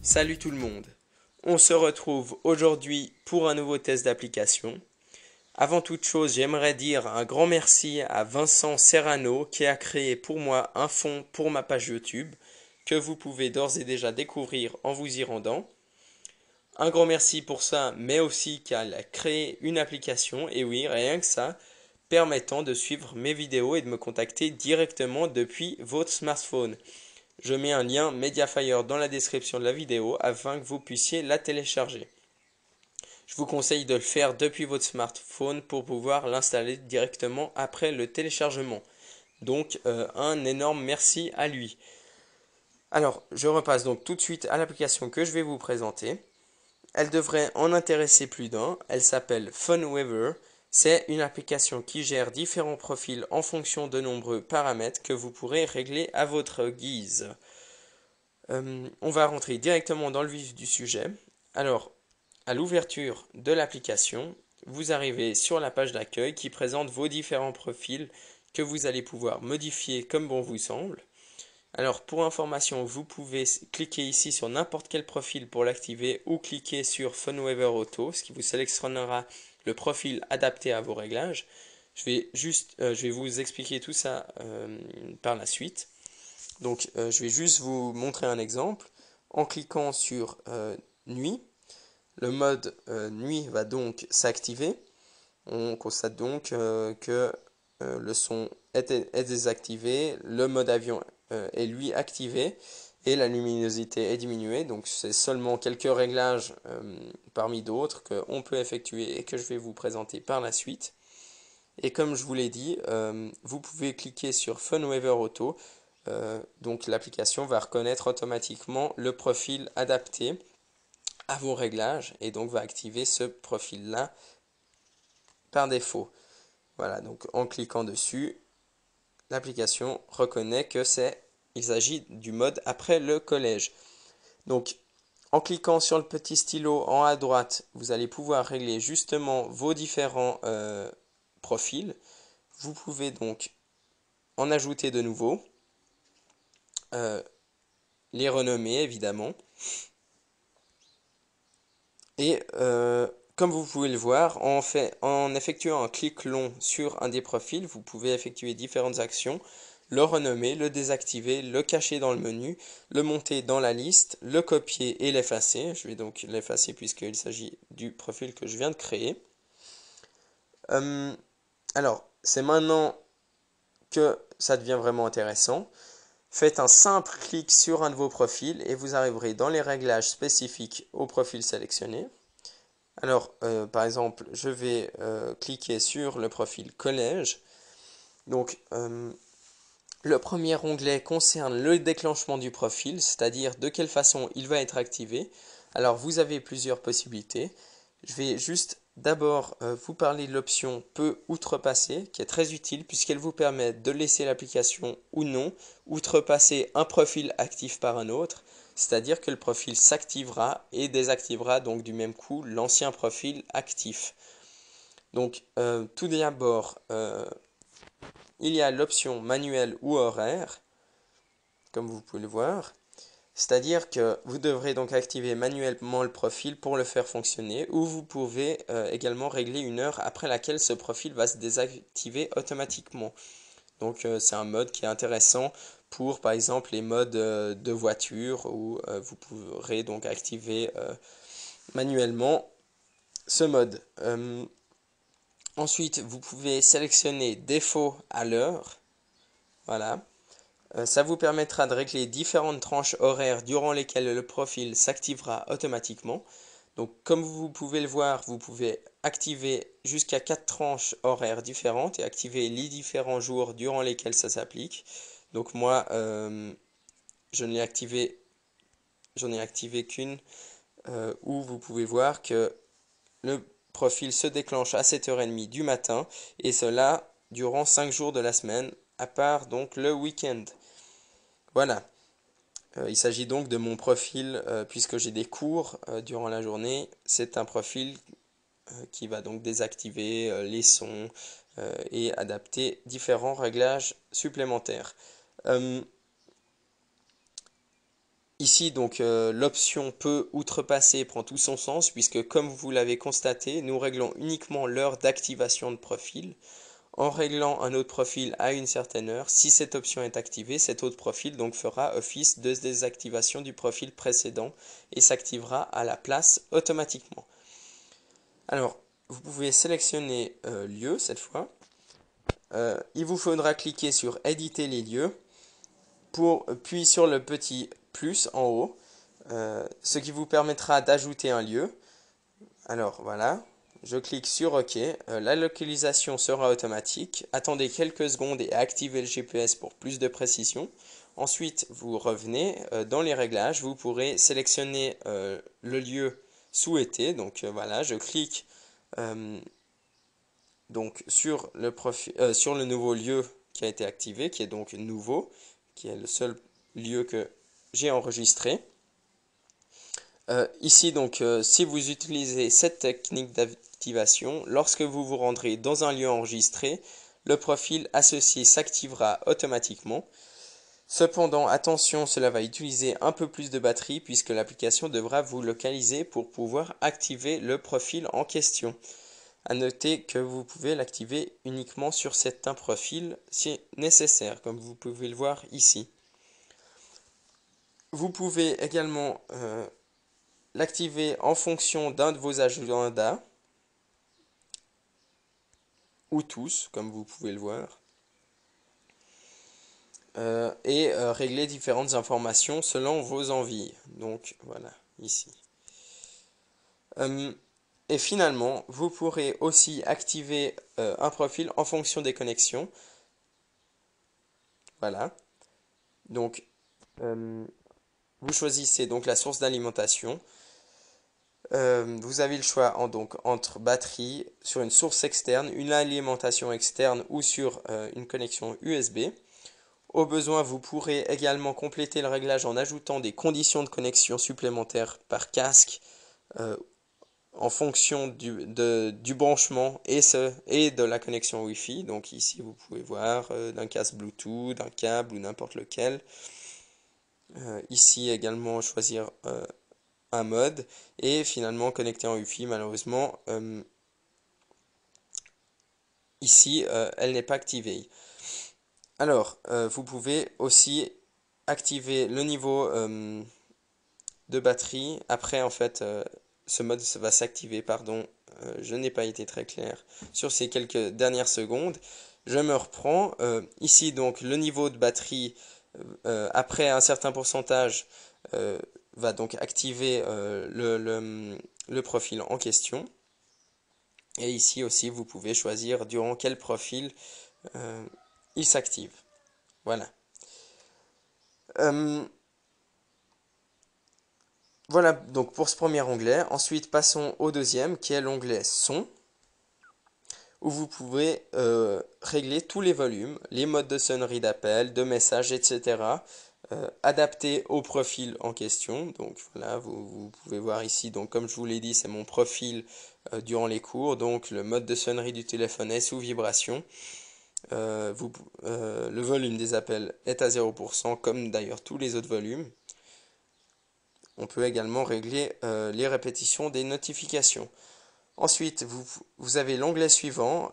Salut tout le monde. On se retrouve aujourd'hui pour un nouveau test d'application. Avant toute chose, j'aimerais dire un grand merci à Vincent Serrano qui a créé pour moi un fond pour ma page YouTube que vous pouvez d'ores et déjà découvrir en vous y rendant. Un grand merci pour ça, mais aussi qu'elle a créé une application, et oui, rien que ça, permettant de suivre mes vidéos et de me contacter directement depuis votre smartphone. Je mets un lien Mediafire dans la description de la vidéo afin que vous puissiez la télécharger. Je vous conseille de le faire depuis votre smartphone pour pouvoir l'installer directement après le téléchargement. Donc un énorme merci à lui. Alors je repasse donc tout de suite à l'application que je vais vous présenter. Elle devrait en intéresser plus d'un. Elle s'appelle Funweaver. C'est une application qui gère différents profils en fonction de nombreux paramètres que vous pourrez régler à votre guise. On va rentrer directement dans le vif du sujet. Alors, à l'ouverture de l'application, vous arrivez sur la page d'accueil qui présente vos différents profils que vous allez pouvoir modifier comme bon vous semble. Alors, pour information, vous pouvez cliquer ici sur n'importe quel profil pour l'activer ou cliquer sur Funweaver Auto, ce qui vous sélectionnera le profil adapté à vos réglages. Je vais vous expliquer tout ça par la suite. Donc, je vais juste vous montrer un exemple. En cliquant sur Nuit, le mode Nuit va donc s'activer. On constate donc que le son est désactivé, le mode avion est lui activé et la luminosité est diminuée. Donc, c'est seulement quelques réglages parmi d'autres qu'on peut effectuer et que je vais vous présenter par la suite. Et comme je vous l'ai dit, vous pouvez cliquer sur Funweaver Auto. Donc l'application va reconnaître automatiquement le profil adapté à vos réglages et donc va activer ce profil-là par défaut. Voilà, donc en cliquant dessus, l'application reconnaît que il s'agit du mode après le collège. Donc en cliquant sur le petit stylo en haut à droite, vous allez pouvoir régler justement vos différents profils. Vous pouvez donc en ajouter de nouveaux, euh, les renommer évidemment. Et comme vous pouvez le voir, en effectuant un clic long sur un des profils, vous pouvez effectuer différentes actions, le renommer, le désactiver, le cacher dans le menu, le monter dans la liste, le copier et l'effacer. Je vais donc l'effacer puisqu'il s'agit du profil que je viens de créer. Euh, alors, c'est maintenant que ça devient vraiment intéressant. Faites un simple clic sur un de vos profils et vous arriverez dans les réglages spécifiques au profil sélectionné. Alors, par exemple, je vais cliquer sur le profil collège. Donc, le premier onglet concerne le déclenchement du profil, c'est-à-dire de quelle façon il va être activé. Alors, vous avez plusieurs possibilités. Je vais juste d'abord vous parler de l'option peut outrepasser, qui est très utile puisqu'elle vous permet de laisser l'application ou non outrepasser un profil actif par un autre, c'est-à-dire que le profil s'activera et désactivera donc du même coup l'ancien profil actif. Donc tout d'abord, il y a l'option manuel ou horaire, comme vous pouvez le voir. C'est-à-dire que vous devrez donc activer manuellement le profil pour le faire fonctionner, ou vous pouvez également régler une heure après laquelle ce profil va se désactiver automatiquement. Donc c'est un mode qui est intéressant pour par exemple les modes de voiture où vous pourrez donc activer manuellement ce mode. Ensuite, vous pouvez sélectionner défaut à l'heure. Voilà. Ça vous permettra de régler différentes tranches horaires durant lesquelles le profil s'activera automatiquement. Donc comme vous pouvez le voir, vous pouvez activer jusqu'à 4 tranches horaires différentes et activer les différents jours durant lesquels ça s'applique. Donc moi, je n'ai activé, j'en ai activé qu'une où vous pouvez voir que le profil se déclenche à 7h30 du matin et cela durant 5 jours de la semaine, à part donc le week-end. Voilà. Il s'agit donc de mon profil, puisque j'ai des cours durant la journée. C'est un profil qui va donc désactiver les sons et adapter différents réglages supplémentaires. Euh, Ici, donc, l'option peut outrepasser prend tout son sens puisque, comme vous l'avez constaté, nous réglons uniquement l'heure d'activation de profil. En réglant un autre profil à une certaine heure, si cette option est activée, cet autre profil donc fera office de désactivation du profil précédent et s'activera à la place automatiquement. Alors, vous pouvez sélectionner lieu cette fois. Il vous faudra cliquer sur éditer les lieux, puis sur le petit plus en haut, ce qui vous permettra d'ajouter un lieu. Alors voilà, je clique sur OK, la localisation sera automatique. Attendez quelques secondes et activez le GPS pour plus de précision. Ensuite, vous revenez dans les réglages, vous pourrez sélectionner le lieu souhaité. Donc voilà, je clique donc sur le nouveau lieu qui a été activé, qui est donc nouveau, qui est le seul lieu que j'ai enregistré. Ici donc, si vous utilisez cette technique d'activation, lorsque vous vous rendrez dans un lieu enregistré, le profil associé s'activera automatiquement. Cependant, attention, cela va utiliser un peu plus de batterie puisque l'application devra vous localiser pour pouvoir activer le profil en question. À noter que vous pouvez l'activer uniquement sur certains profils si nécessaire, comme vous pouvez le voir ici. Vous pouvez également l'activer en fonction d'un de vos agendas, ou tous, comme vous pouvez le voir, et régler différentes informations selon vos envies. Donc voilà, ici. Et finalement, vous pourrez aussi activer un profil en fonction des connexions. Voilà. Donc, vous choisissez donc la source d'alimentation. Vous avez le choix entre batterie sur une source externe, une alimentation externe ou sur une connexion USB. Au besoin, vous pourrez également compléter le réglage en ajoutant des conditions de connexion supplémentaires par casque en fonction du branchement et de la connexion Wi-Fi. Donc ici, vous pouvez voir d'un casque Bluetooth, d'un câble ou n'importe lequel. Ici également, choisir un mode et finalement connecter en Wi-Fi. Malheureusement, ici, elle n'est pas activée. Alors, vous pouvez aussi activer le niveau de batterie. Après, en fait, ce mode va s'activer, pardon, je n'ai pas été très clair sur ces quelques dernières secondes. Je me reprends. Ici, donc, le niveau de batterie, après un certain pourcentage, va donc activer le profil en question. Et ici aussi, vous pouvez choisir durant quel profil il s'active. Voilà. Voilà donc pour ce premier onglet. Ensuite, passons au deuxième qui est l'onglet Son, où vous pouvez régler tous les volumes, les modes de sonnerie d'appel, de message, etc. Adaptés au profil en question. Donc voilà, vous pouvez voir ici, donc comme je vous l'ai dit, c'est mon profil durant les cours. Donc le mode de sonnerie du téléphone est sous vibration. Le volume des appels est à 0%, comme d'ailleurs tous les autres volumes. On peut également régler les répétitions des notifications. Ensuite, vous avez l'onglet suivant,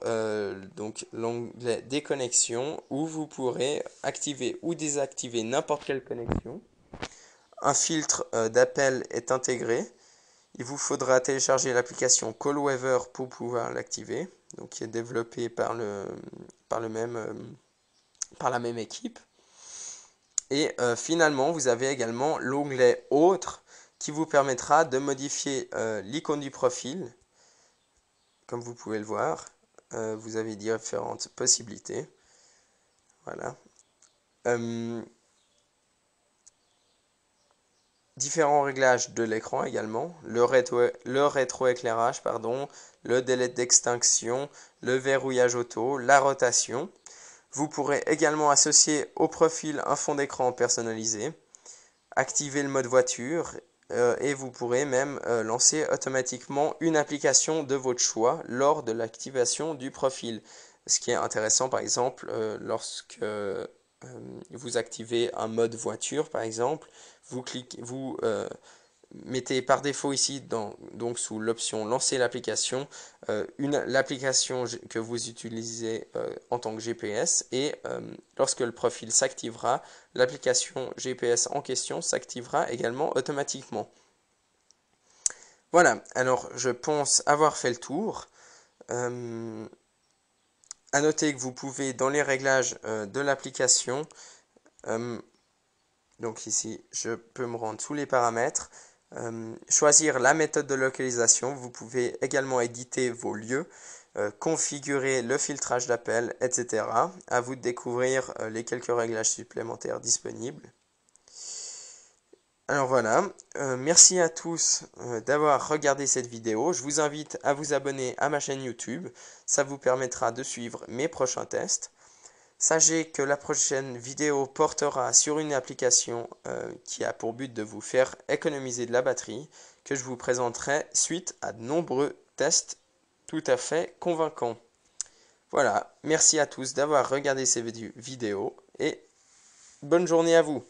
donc l'onglet déconnexion, où vous pourrez activer ou désactiver n'importe quelle connexion. Un filtre d'appel est intégré. Il vous faudra télécharger l'application Callweaver pour pouvoir l'activer, donc qui est développée par la même équipe. Et finalement, vous avez également l'onglet Autres qui vous permettra de modifier l'icône du profil. Comme vous pouvez le voir, vous avez différentes possibilités. Voilà. Différents réglages de l'écran également. Le rétroéclairage, pardon, le délai d'extinction, le verrouillage auto, la rotation. Vous pourrez également associer au profil un fond d'écran personnalisé, activer le mode voiture et vous pourrez même lancer automatiquement une application de votre choix lors de l'activation du profil. Ce qui est intéressant par exemple lorsque vous activez un mode voiture par exemple, vous mettez par défaut ici donc sous l'option lancer l'application l'application que vous utilisez en tant que GPS et lorsque le profil s'activera, l'application GPS en question s'activera également automatiquement. Voilà, alors je pense avoir fait le tour. À noter que vous pouvez dans les réglages de l'application, donc ici je peux me rendre sous les paramètres, choisir la méthode de localisation. Vous pouvez également éditer vos lieux, configurer le filtrage d'appel, etc. À vous de découvrir les quelques réglages supplémentaires disponibles. Alors voilà, merci à tous d'avoir regardé cette vidéo. Je vous invite à vous abonner à ma chaîne YouTube. Ça vous permettra de suivre mes prochains tests. Sachez que la prochaine vidéo portera sur une application qui a pour but de vous faire économiser de la batterie, que je vous présenterai suite à de nombreux tests tout à fait convaincants. Voilà, merci à tous d'avoir regardé ces vidéos et bonne journée à vous.